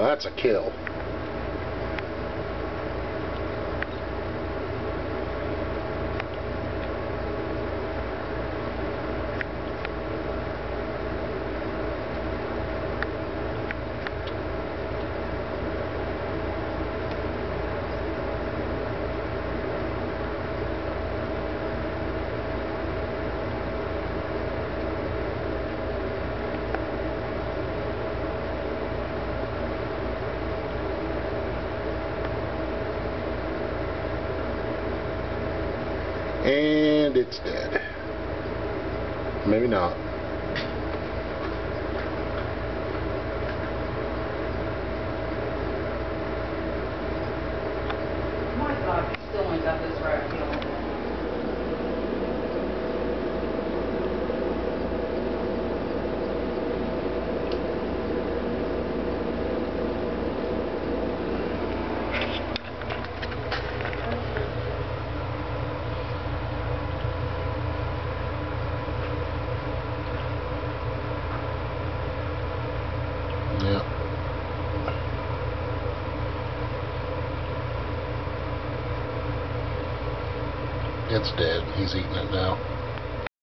Now that's a kill. And it's dead. Maybe not. Oh my God, we still ain't got this rat killed. Yeah. It's dead. He's eating it now.